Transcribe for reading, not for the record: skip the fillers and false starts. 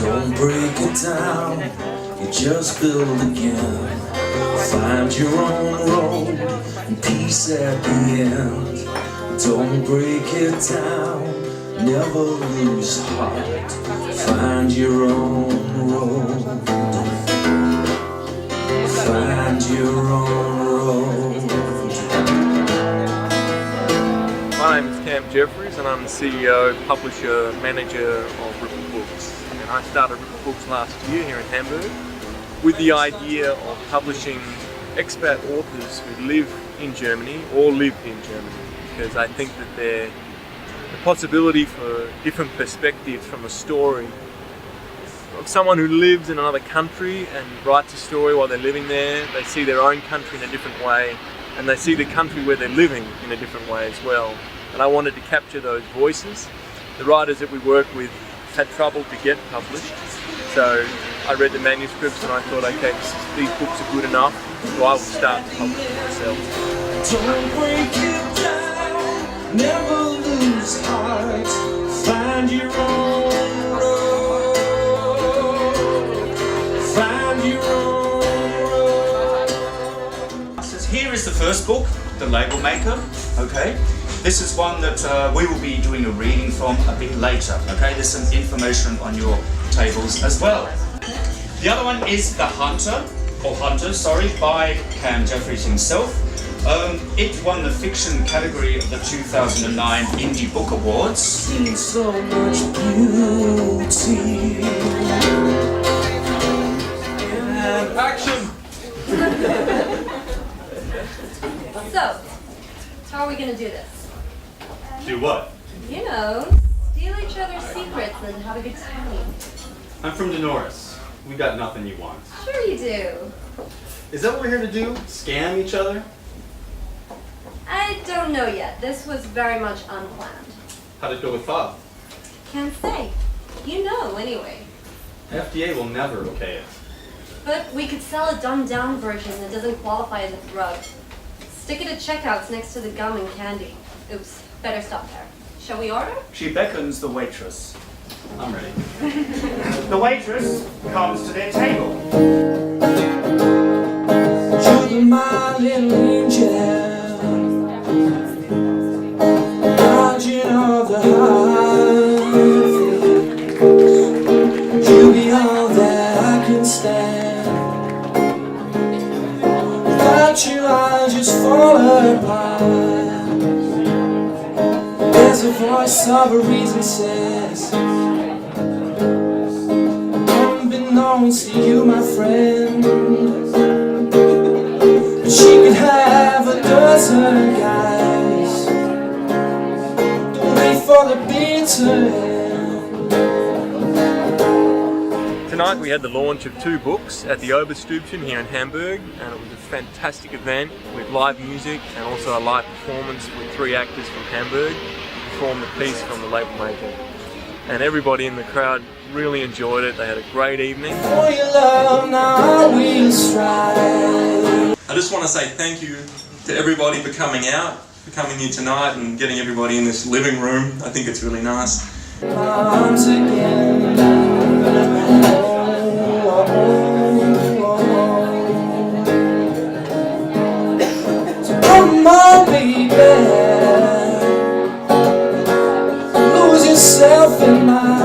Don't break it down, you just build again. Find your own road and peace at the end. Don't break it down, never lose heart. Find your own road. Find your own road. My name is Cam Jeffries and I'm the CEO, publisher, manager of Rippple Books. And I started Rippple Books last year here in Hamburg with the idea of publishing expat authors who live in Germany or lived in Germany, because I think that the possibility for different perspectives from a story of someone who lives in another country and writes a story while they're living there. They see their own country in a different way, and they see the country where they're living in a different way as well. And I wanted to capture those voices. The writers that we work with had trouble to get published, so I read the manuscripts and I thought, okay, these books are good enough, so I will start to publish them myself. Don't break it down, never lose heart. Find your own road. Find your own road. Here is the first book, The Label Maker. Okay, this is one that we will be doing a reading from a bit later. Okay, there's some information on your tables as well. The other one is The Hunter, or Hunter, sorry, by Cam Jeffries himself. It won the fiction category of the 2009 Indie Book Awards. See so much beauty. And action! So, how are we going to do this? Do what? You know, steal each other's secrets and have a good time. I'm from Denoris. We got nothing you want. Sure you do. Is that what we're here to do? Scam each other? I don't know yet. This was very much unplanned. How'd it go with Bob? Can't say. You know, anyway. FDA will never okay it. But we could sell a dumbed-down version that doesn't qualify as a drug. Stick it at checkouts next to the gum and candy. Oops, better stop there. Shall we order? She beckons the waitress. I'm ready. The waitress comes to their table. You're my little angel, guardian of the heart. You'll be all that I can stand. Without you I'll just fall apart. There's a voice of a reason says, unbeknownst to you, my friend, she could have a dozen guys. Don't wait for the bitter end. Tonight we had the launch of 2 books at the Oberstübchen here in Hamburg, and it was a fantastic event with live music and also a live performance with 3 actors from Hamburg who performed the piece from The Label Maker. And everybody in the crowd really enjoyed it. They had a great evening. For your love now I will strive. I just want to say thank you to everybody for coming out, for coming here tonight and getting everybody in this living room. I think it's really nice. Arms again. So come on, baby, lose yourself in my